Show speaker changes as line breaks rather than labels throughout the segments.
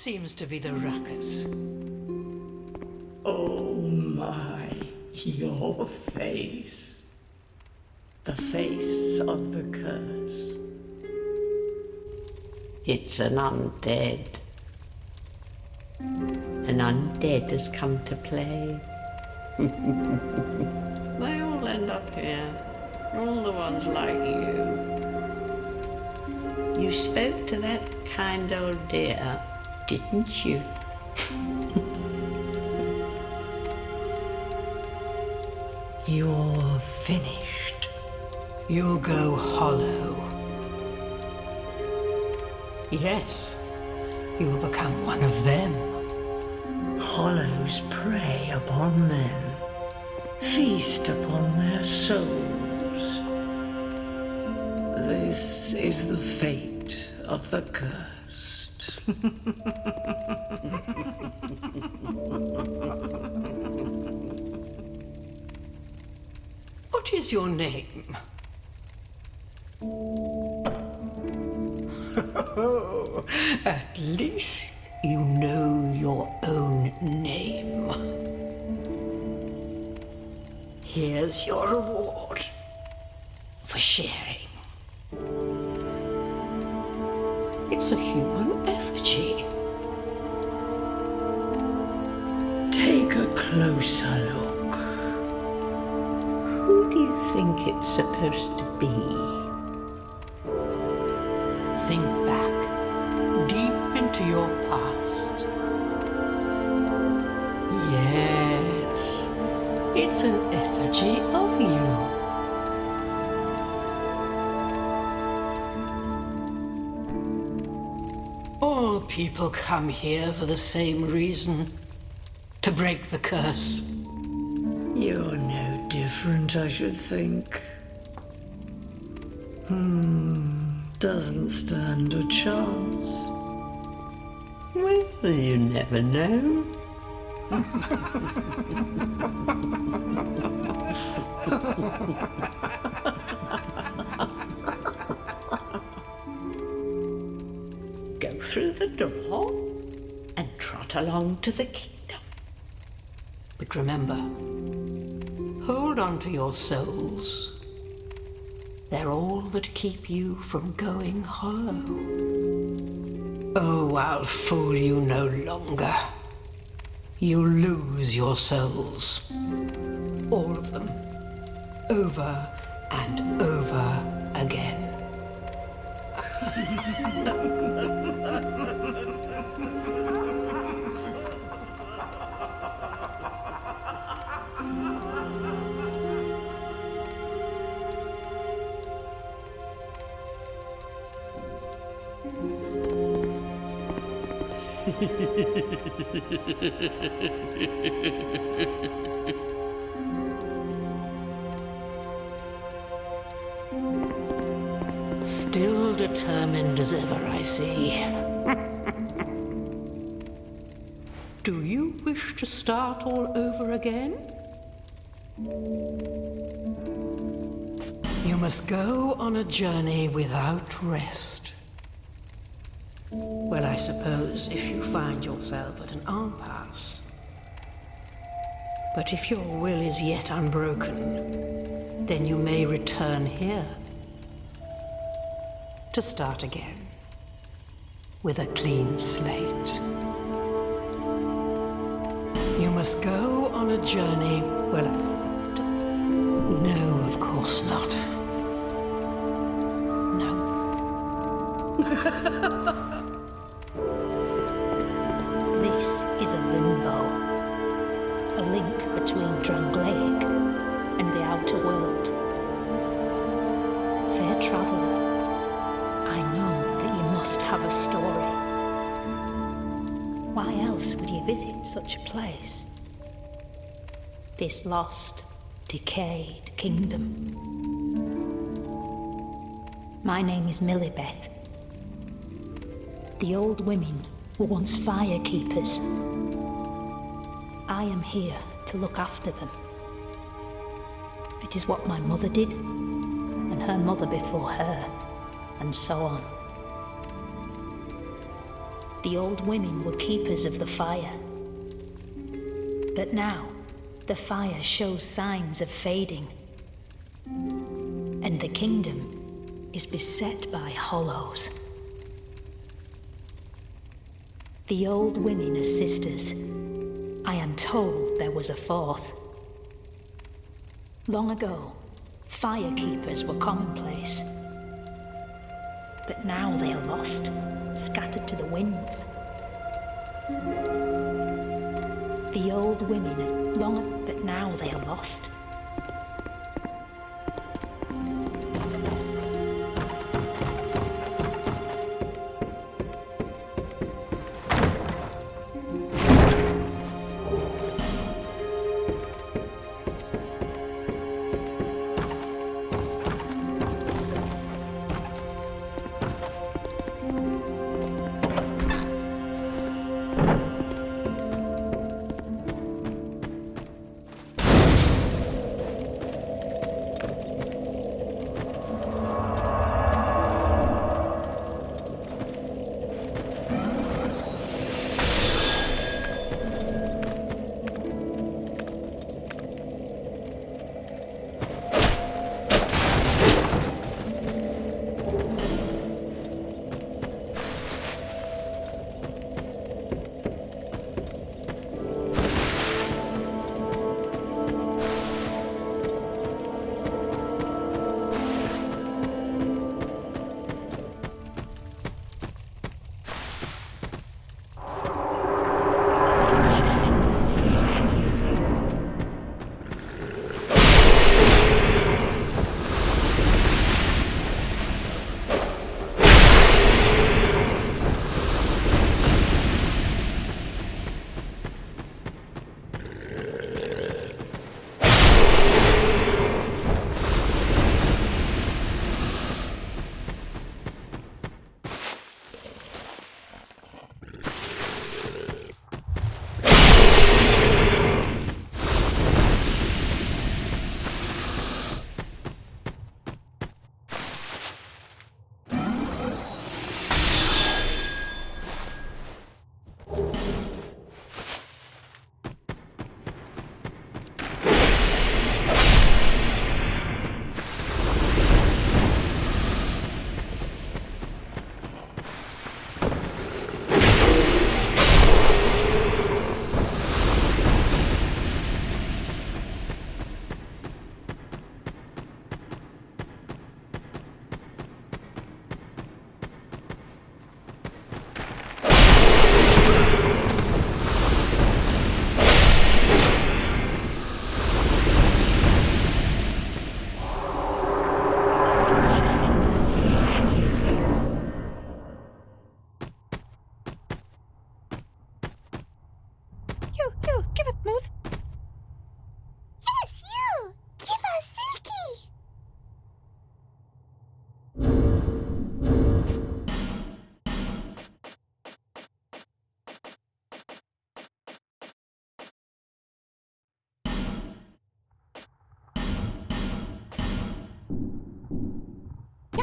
seems to be the ruckus?
Oh my, your face. The face of the curse. It's an undead. An undead has come to play. They all end up here. All the ones like you. You spoke to that kind old dear, didn't you?
You're finished. You'll go hollow. Yes, you'll become one of them.
Hollows prey upon men, feast upon their souls. This is the fate of the cursed.
What is your name? At least you know your own name. Here's your reward for sharing. It's a human effigy.
Take a closer look. Who do you think it's supposed to be?
Think back, deep into your past. Yes, it's an effigy of you. All people come here for the same reason, to break the curse.
You're no different, I should think. Doesn't stand a chance. Well, you never know. Go through the door and trot along to the kingdom.
But remember, hold on to your souls. They're all that keep you from going hollow. Oh, I'll fool you no longer. You'll lose your souls. All of them. Over and over again. Still determined as ever, I see. Do you wish to start all over again? You must go on a journey without rest. Well, I suppose if you find yourself at an impasse. But if your will is yet unbroken, then you may return here to start again with a clean slate. You must go on a journey. Well, no, of course not. No.
This is a limbo, a link between Drangleic and the outer world. Fair traveller, I know that you must have a story. Why else would you visit such a place? This lost, decayed kingdom. My name is Millibeth. The old women were once fire keepers. I am here to look after them. It is what my mother did, and her mother before her, and so on. the old women were keepers of the fire. But now, the fire shows signs of fading, and the kingdom is beset by hollows. The old women are sisters. I am told there was a fourth. Long ago, firekeepers were commonplace. But now they are lost, scattered to the winds. The old women, but now they are lost.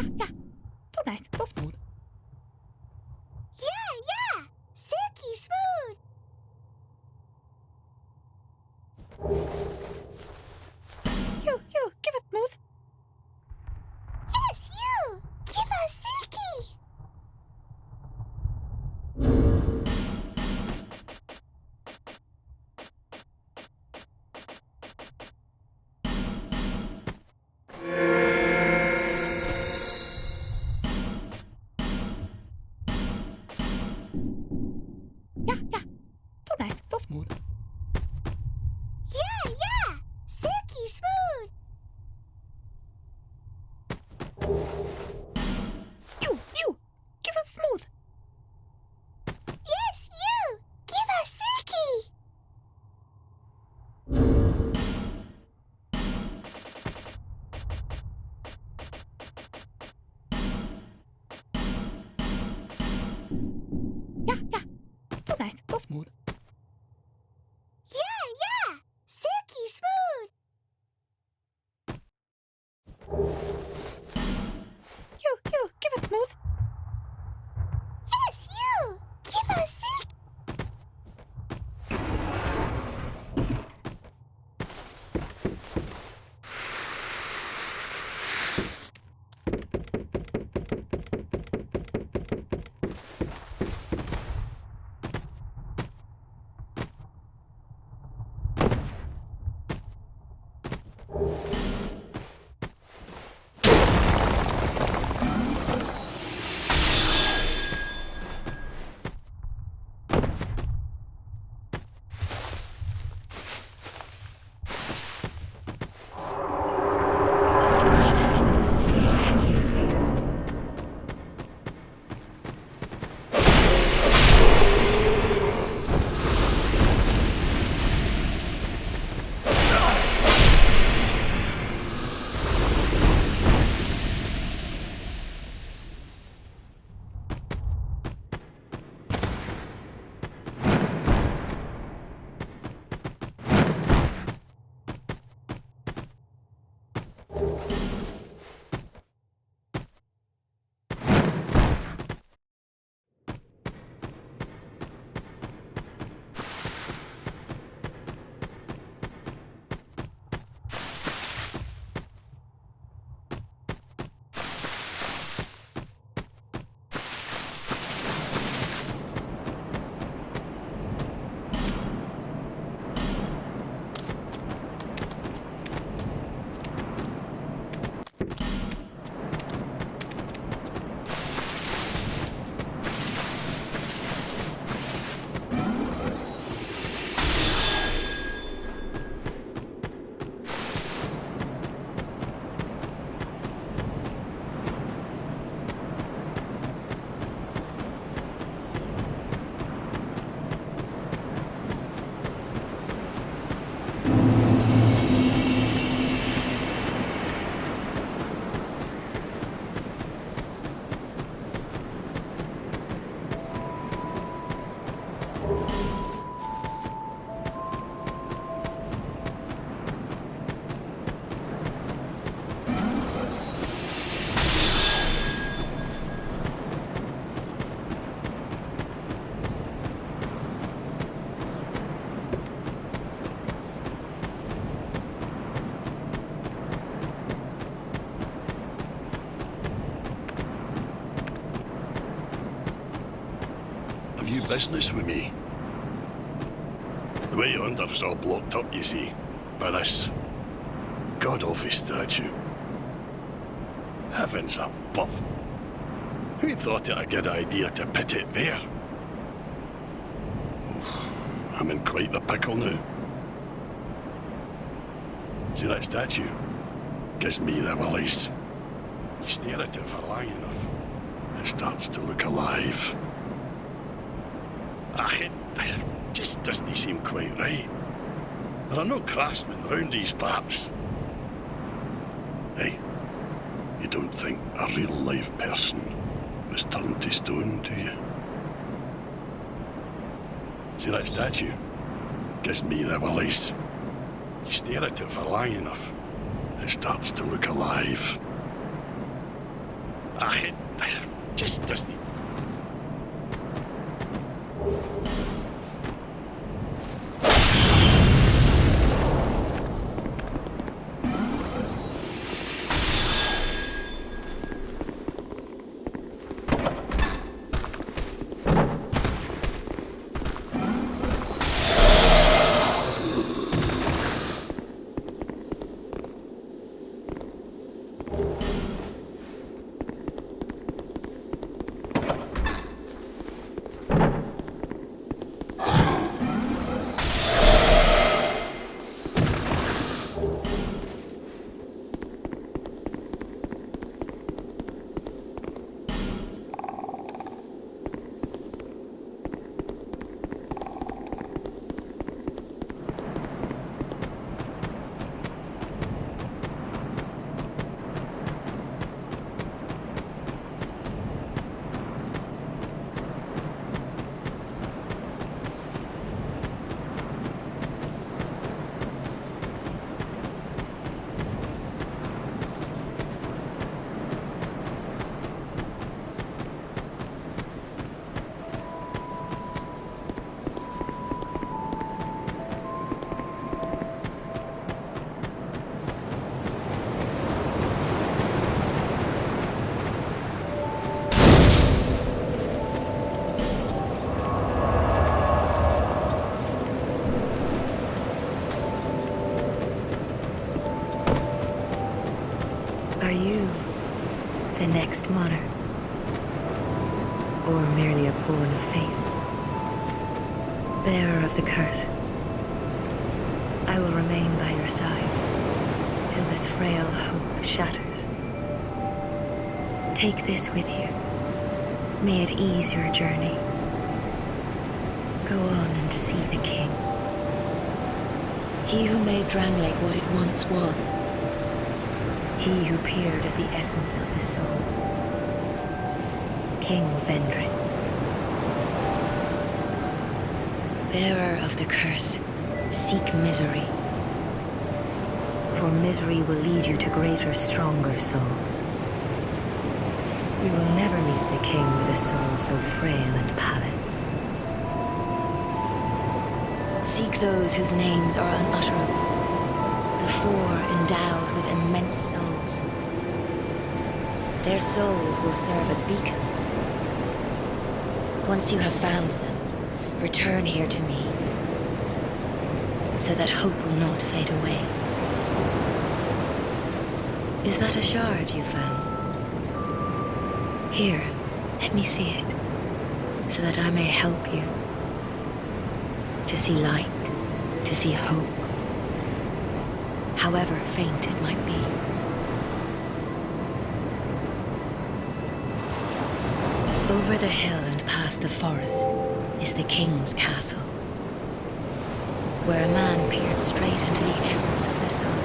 Yeah. So nice, so smooth. Yeah. Silky smooth. You, give it smooth. Yes, you. Give us silky. Yeah. So nice, so smooth. Yeah. Silky smooth. You, give us smooth. Yes, you. Give us silky. Yeah. So nice, so smooth.
You business with me? The way under's all blocked up, you see, by this god-awful statue. Heavens above! Who thought it a good idea to put it there? Oof, I'm in quite the pickle now. See that statue? Gives me the willies. You stare at it for long enough, it starts to look alive. It just doesn't seem quite right. There are no craftsmen round these parts. Hey, you don't think a real live person was turned to stone, do you? See that statue? Gives me the willies. You stare at it for long enough, it starts to look alive. It just doesn't.
Are you the next monarch? Or merely a pawn of fate? Bearer of the curse, I will remain by your side till this frail hope shatters. Take this with you. May it ease your journey. Go on and see the king. He who made Drangleic what it once was. He who peered at the essence of the soul. King Vendrin. Bearer of the curse, seek misery. for misery will lead you to greater, stronger souls. You will never meet the king with a soul so frail and pallid. Seek those whose names are unutterable, the four endowed with immense souls. Their souls will serve as beacons. Once you have found them, return here to me, so that hope will not fade away. Is that a shard you found? Here, let me see it, so that I may help you to see light, to see hope, however faint it might be. Over the hill and past the forest is the king's castle, where a man peered straight into the essence of the soul.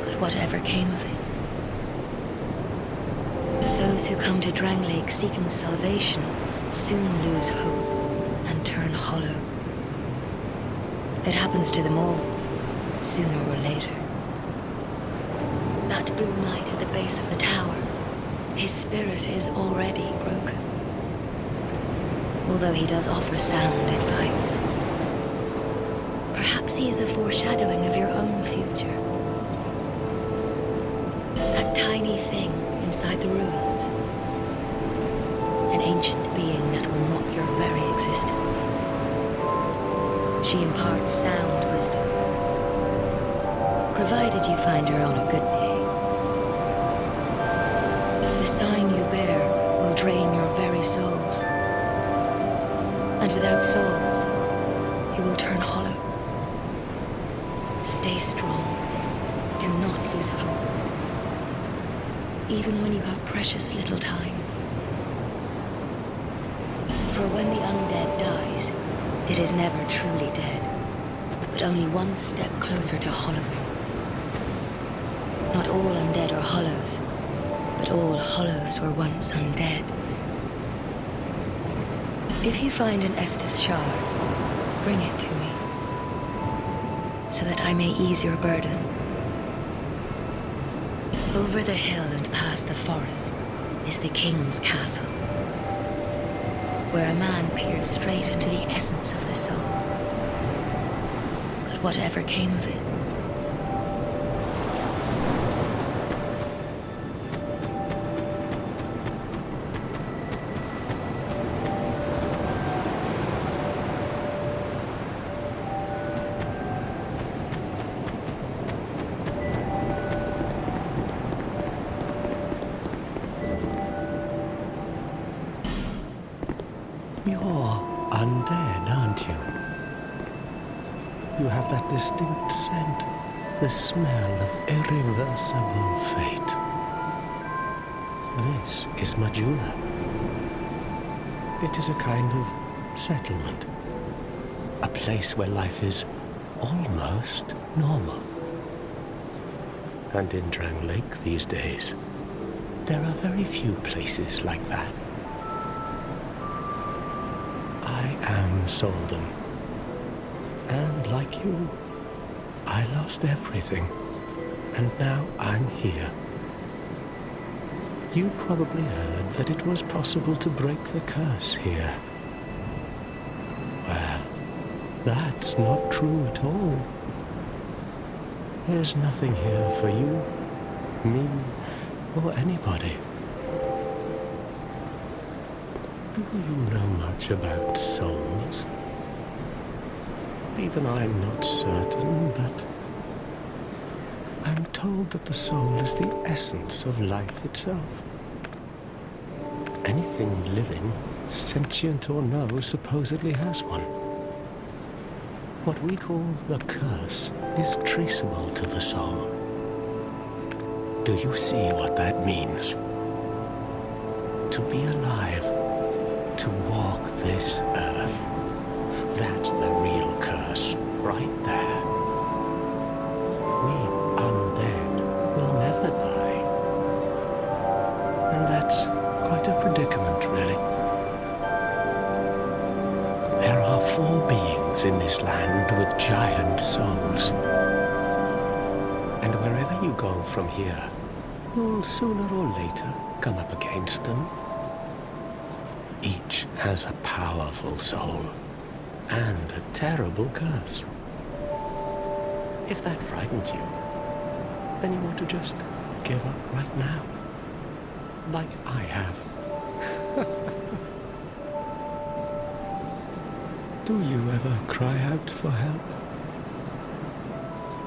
But whatever came of it? Those who come to Drangleic seeking salvation soon lose hope and turn hollow. It happens to them all, sooner or later. That blue knight at the base of the tower, his spirit is already broken. Although he does offer sound advice. Perhaps he is a foreshadowing of your own future. That tiny thing inside the ruins. An ancient being that will mock your very existence. She imparts sound wisdom, provided you find her on a good day. The sign you bear will drain your very souls. And without souls, you will turn hollow. Stay strong. Do not lose hope. Even when you have precious little time. For when the undead dies, it is never truly dead, but only one step closer to hollowing. Not all undead are hollows, but all hollows were once undead. If you find an Estus shard, bring it to me, so that I may ease your burden. Over the hill and past the forest is the king's castle, where a man peered straight into the essence of the soul. But whatever came of it?
You're undead, aren't you? You have that distinct scent, the smell of irreversible fate. This is Majula. It is a kind of settlement, a place where life is almost normal. And in Drangleic these days, there are very few places like that. I am Solden. And like you, I lost everything. And now I'm here. You probably heard that it was possible to break the curse here. Well, that's not true at all. There's nothing here for you, me, or anybody. Do you know much about souls? Even I'm not certain, but I'm told that the soul is the essence of life itself. Anything living, sentient or no, supposedly has one. What we call the curse is traceable to the soul. Do you see what that means? To be alive, to walk this earth. That's the real curse, right there. We undead will never die. And that's quite a predicament, really. There are 4 beings in this land with giant souls. And wherever you go from here, you'll sooner or later come up against them. Each has a powerful soul and a terrible curse. If that frightens you, then you ought to just give up right now, like I have. Do you ever cry out for help?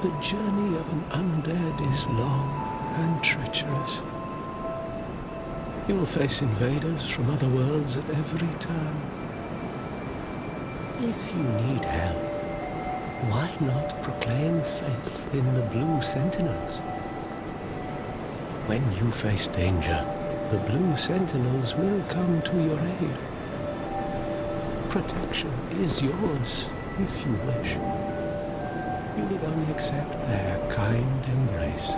The journey of an undead is long and treacherous. You'll face invaders from other worlds at every turn. If you need help, why not proclaim faith in the Blue Sentinels? When you face danger, the Blue Sentinels will come to your aid. Protection is yours, if you wish. You need only accept their kind embrace.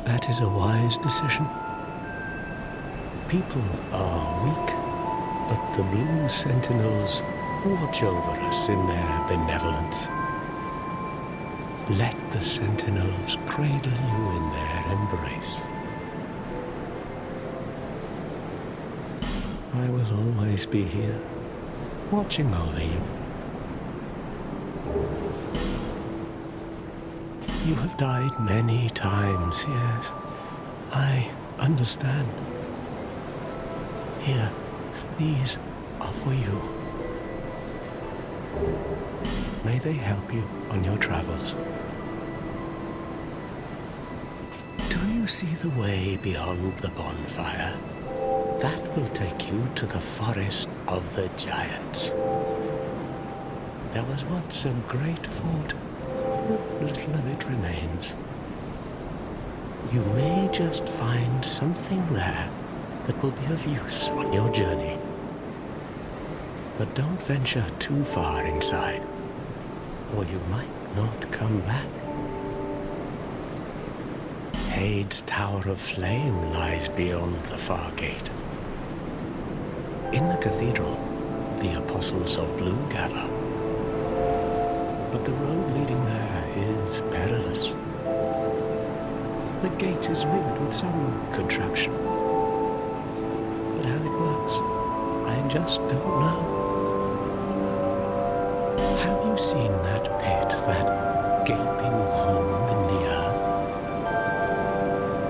That is a wise decision. People are weak, but the Blue Sentinels watch over us in their benevolence. Let the Sentinels cradle you in their embrace. I will always be here, watching over you. You have died many times, yes. I understand. Here, these are for you. May they help you on your travels. Do you see the way beyond the bonfire? That will take you to the forest of the giants. There was once a great fort, but little of it remains. You may just find something there that will be of use on your journey. But don't venture too far inside, or you might not come back. Hade's Tower of Flame lies beyond the far gate. In the cathedral, the Apostles of Blue gather. But the road leading there is perilous. The gate is rigged with some contraption. But how it works, I just don't know. Have you seen that pit, that gaping hole in the earth?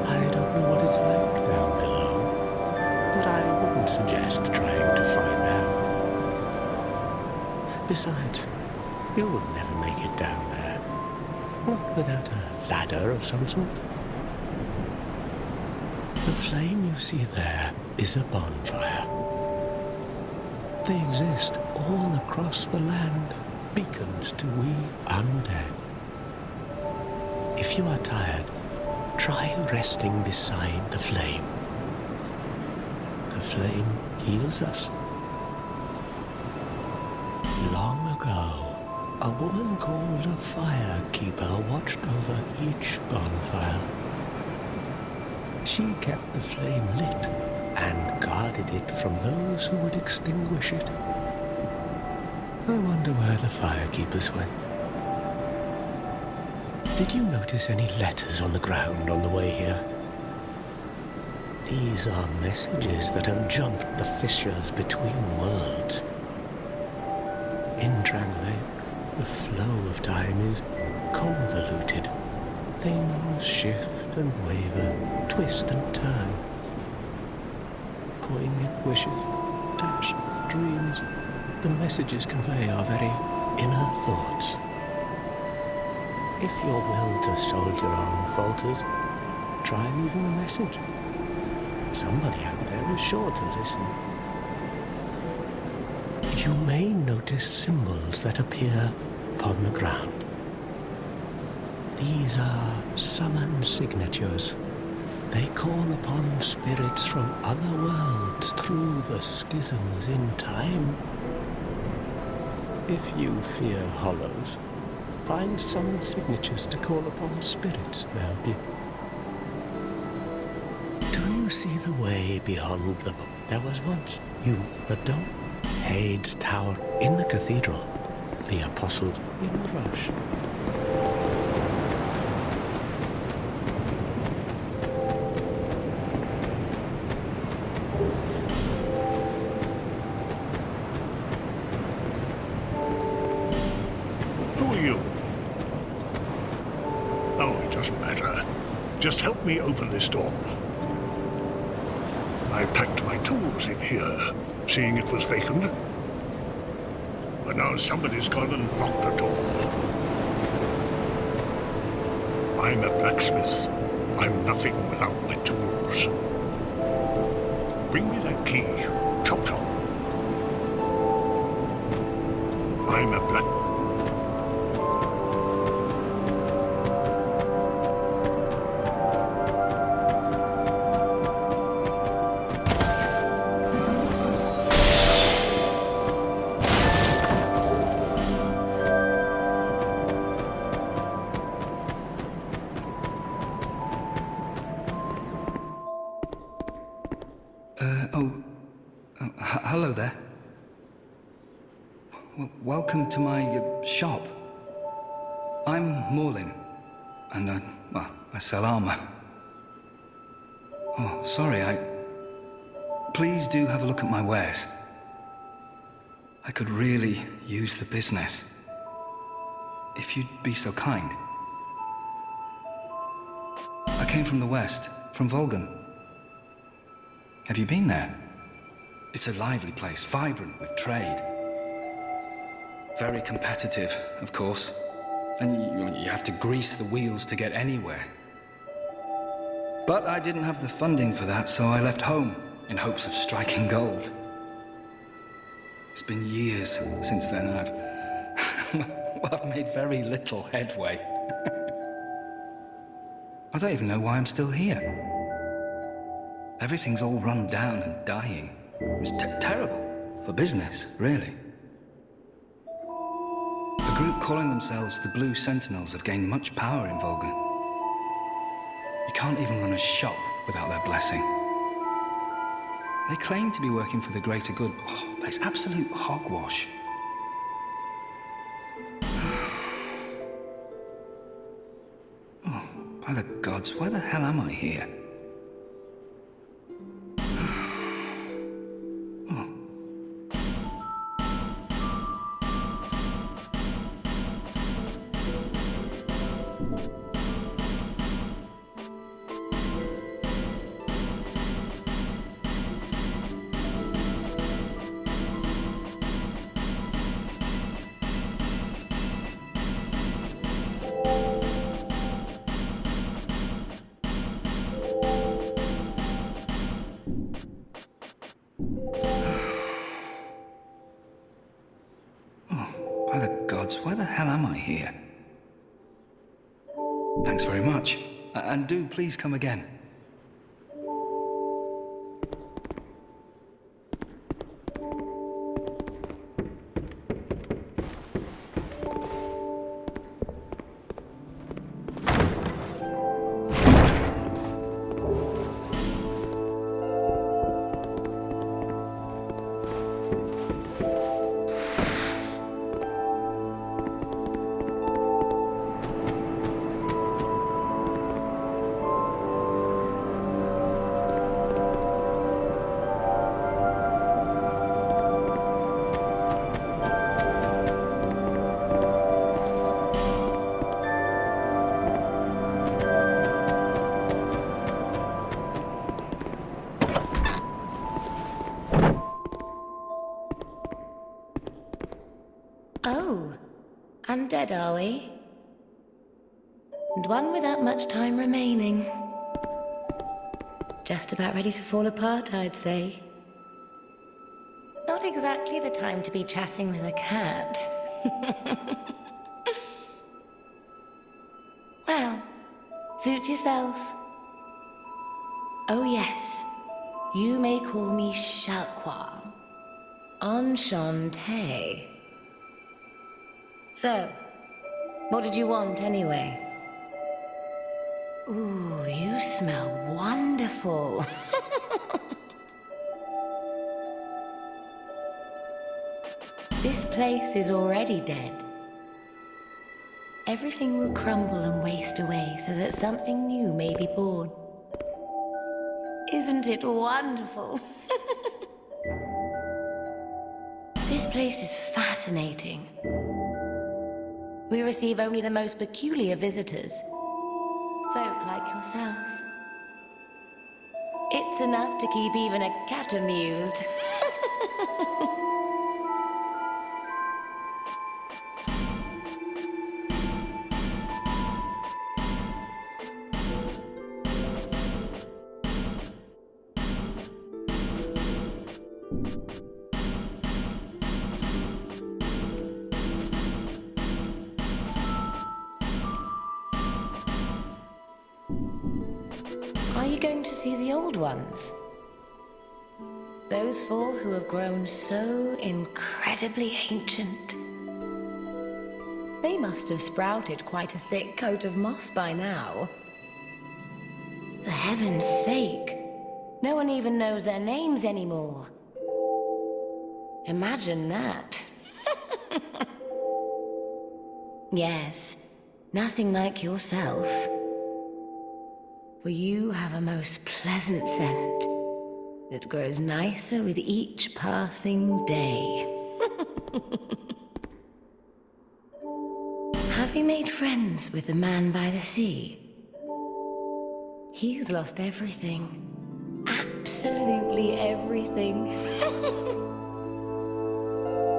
I don't know what it's like down below, but I wouldn't suggest trying to find out. Besides, you'll never make it down there, not without a ladder of some sort. The flame you see there is a bonfire. They exist all across the land, beacons to we undead. If you are tired, try resting beside the flame. The flame heals us. Long ago, a woman called a firekeeper watched over each bonfire. She kept the flame lit and guarded it from those who would extinguish it. I wonder where the firekeepers went. Did you notice any letters on the ground on the way here? These are messages that have jumped the fissures between worlds. In Drangleic, the flow of time is convoluted. Things shift and waver, twist and turn. Poignant wishes, dashed dreams, the messages convey our very inner thoughts. If your will to soldier on falters, try leaving a message. Somebody out there is sure to listen. You may notice symbols that appear upon the ground. These are summon signatures. They call upon spirits from other worlds through the schisms in time. If you fear hollows, find summon signatures to call upon spirits to help you. Do you see the way beyond the book. There was once the dome, Hade's tower in the cathedral. The apostles in a rush.
Who are you? Oh, it doesn't matter. Just help me open this door. I packed my tools in here, seeing it was vacant. But now somebody's gone and locked the door. I'm a blacksmith. I'm nothing without my tools. Bring me that key. Chop chop. I'm a black...
Hello there. Welcome to my shop. I'm Morlin, and I sell armor. Oh, sorry, Please do have a look at my wares. I could really use the business. If you'd be so kind. I came from the west, from Volgan. Have you been there? It's a lively place, vibrant with trade. Very competitive, of course. And you have to grease the wheels to get anywhere. But I didn't have the funding for that, so I left home in hopes of striking gold. It's been years since then, and I've made very little headway. I don't even know why I'm still here. Everything's all run down and dying. It's terrible for business, really. A group calling themselves the Blue Sentinels have gained much power in Volgan. You can't even run a shop without their blessing. They claim to be working for the greater good, but it's absolute hogwash. Oh, by the gods, why the hell am I here? By the gods, why the hell am I here? Thanks very much. And do please come again.
Oh, undead, are we? And one without much time remaining. Just about ready to fall apart, I'd say. Not exactly the time to be chatting with a cat. Well, suit yourself. Oh yes, you may call me Shalqua. Enchanté. So, what did you want anyway? Ooh, you smell wonderful. This place is already dead. Everything will crumble and waste away so that something new may be born. Isn't it wonderful? This place is fascinating. We receive only the most peculiar visitors. Folk like yourself. It's enough to keep even a cat amused. Are you going to see the old ones? Those four who have grown so incredibly ancient. They must have sprouted quite a thick coat of moss by now. For heaven's sake, no one even knows their names anymore. Imagine that. Yes, nothing like yourself. For you have a most pleasant scent that grows nicer with each passing day. Have you made friends with the man by the sea? He's lost everything. Absolutely everything.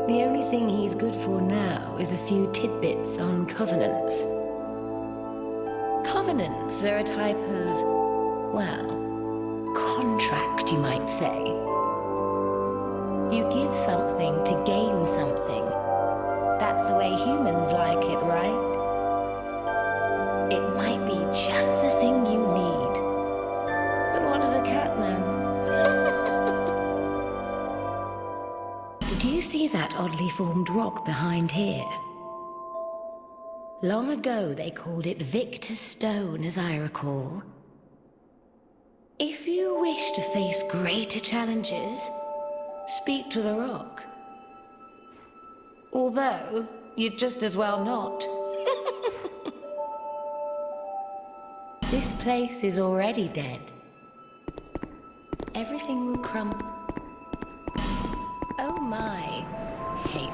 The only thing he's good for now is a few tidbits on covenants. Covenants are a type of, well, contract, you might say. You give something to gain something. That's the way humans like it, right? It might be just the thing you need. But what does a cat know? Did you see that oddly formed rock behind here? Long ago, they called it Victor's Stone, as I recall. If you wish to face greater challenges, speak to the rock. Although, you'd just as well not. This place is already dead. Everything will crumble. Oh my. Hey.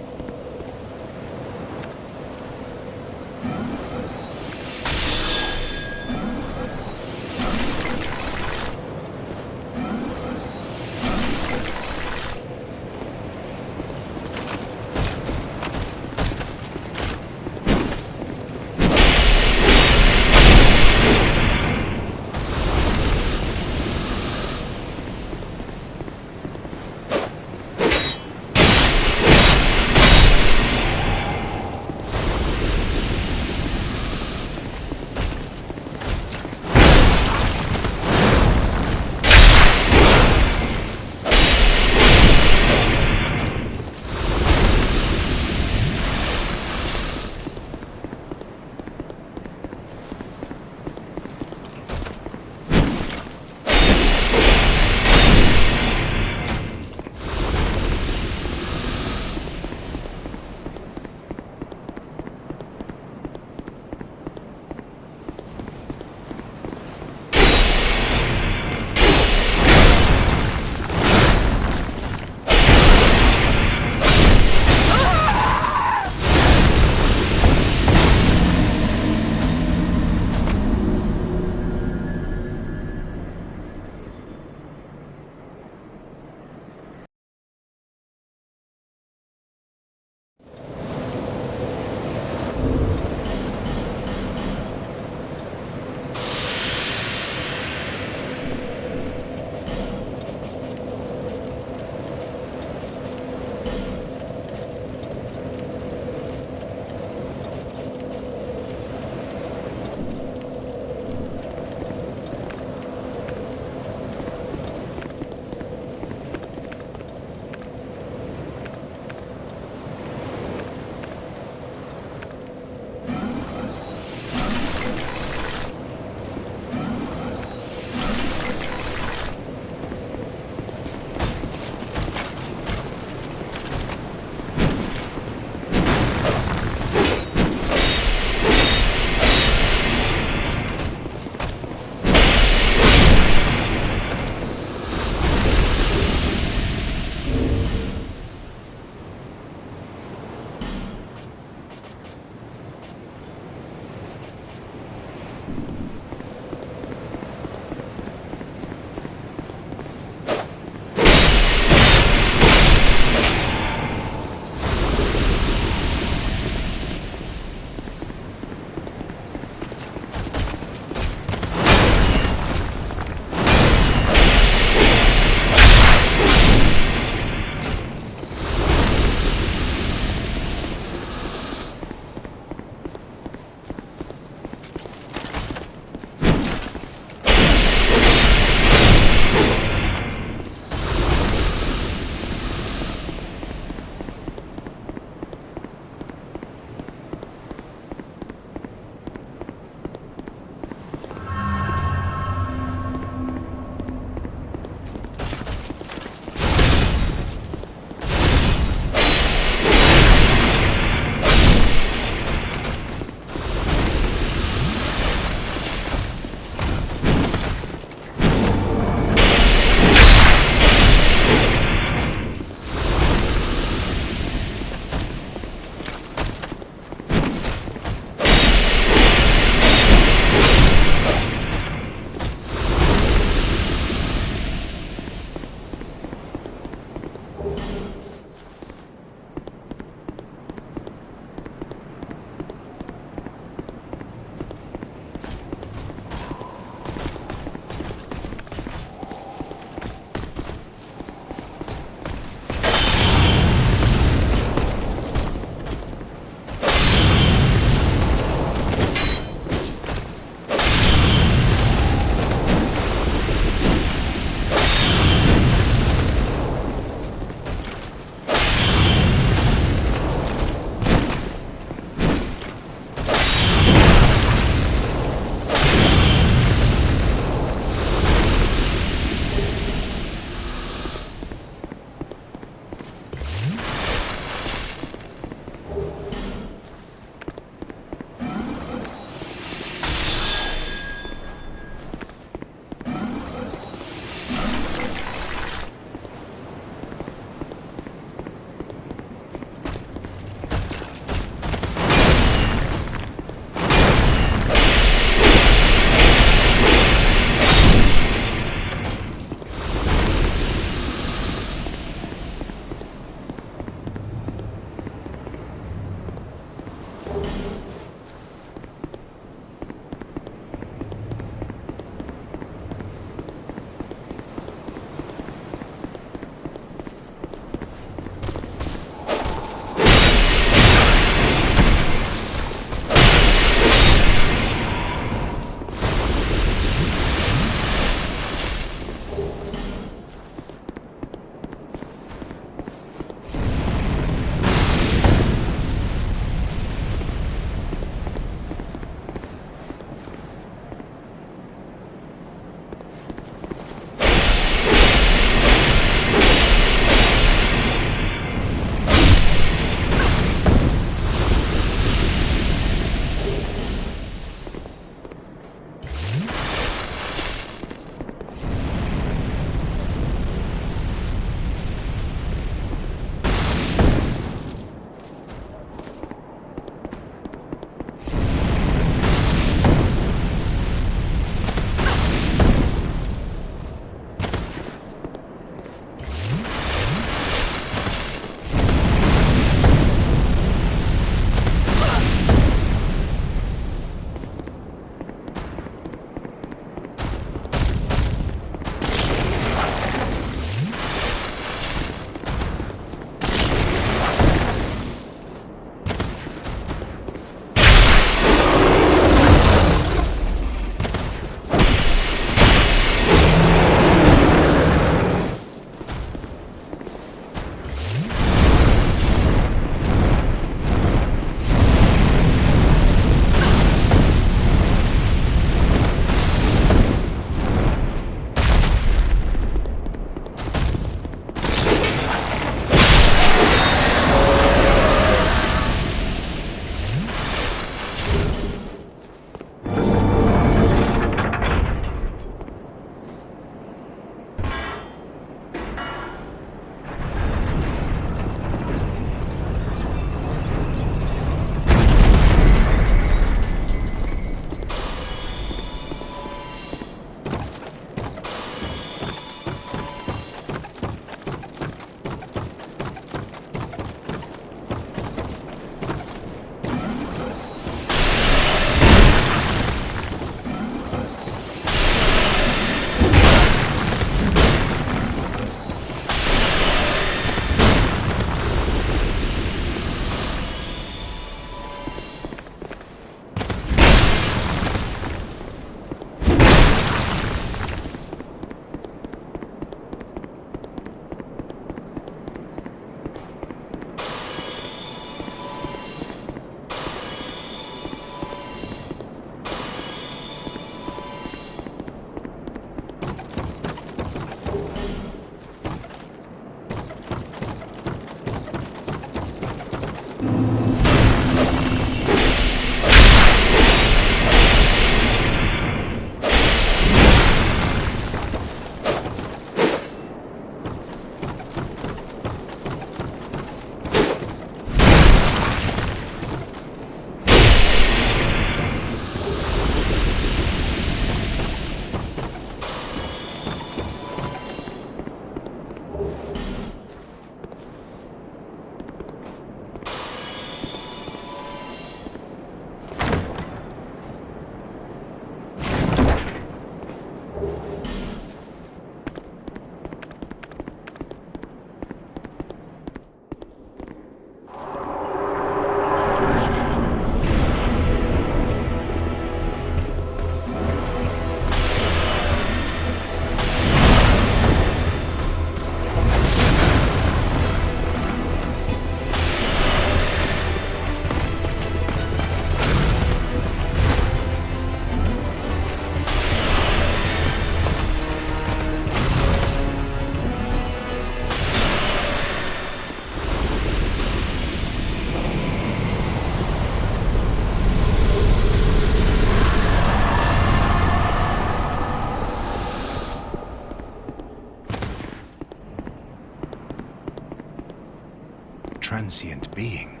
transient being.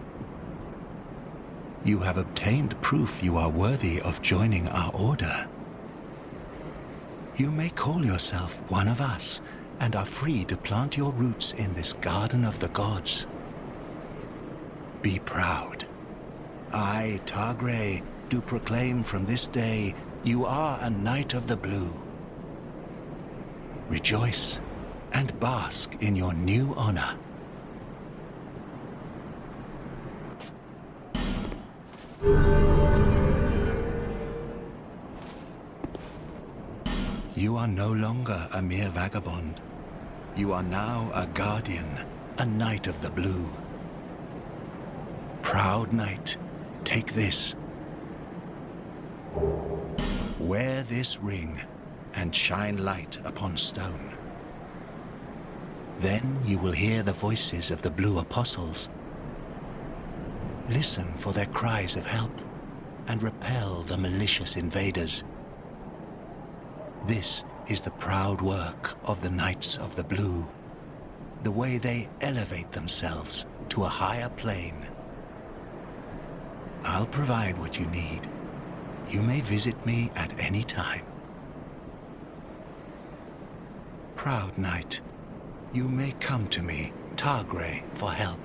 You have obtained proof you are worthy of joining our order. You may call yourself one of us, and are free to plant your roots in this garden of the gods. Be proud. I, Targray, do proclaim from this day you are a Knight of the Blue. Rejoice and bask in your new honor. You are no longer a mere vagabond. You are now a guardian, a Knight of the Blue. Proud Knight, take this. Wear this ring and shine light upon stone. Then you will hear the voices of the Blue Apostles. Listen for their cries of help and repel the malicious invaders. This is the proud work of the Knights of the Blue, the way they elevate themselves to a higher plane. I'll provide what you need. You may visit me at any time. Proud Knight, you may come to me, Targray, for help.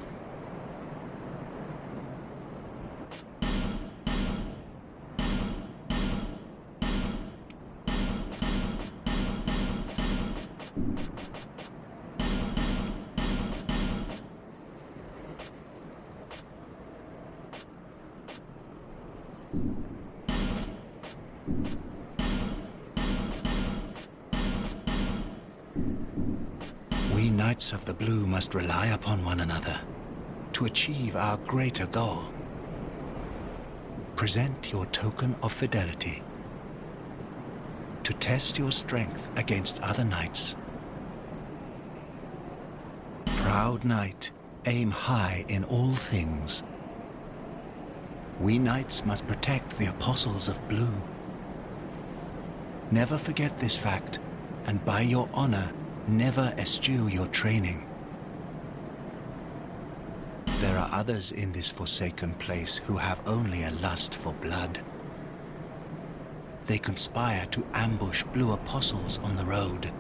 We Knights of the Blue must rely upon one another to achieve our greater goal. Present your token of fidelity to test your strength against other knights. Proud Knight, aim high in all things. We Knights must protect the Apostles of Blue. Never forget this fact, and by your honor, never eschew your training. There are others in this forsaken place who have only a lust for blood. They conspire to ambush Blue Apostles on the road.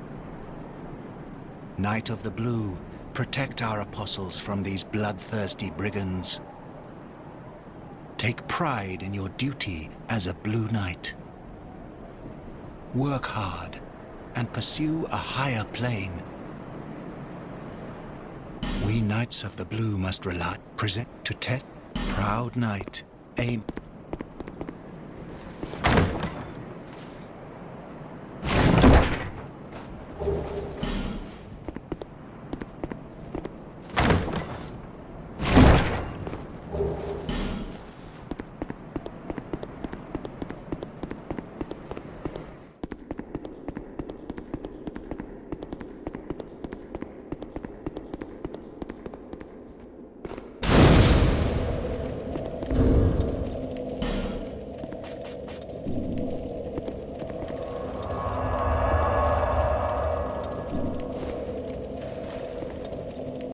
Knight of the Blue, protect our Apostles from these bloodthirsty brigands. Take pride in your duty as a Blue Knight. Work hard and pursue a higher plane. We Knights of the Blue must rely, present to test. Proud Knight, aim.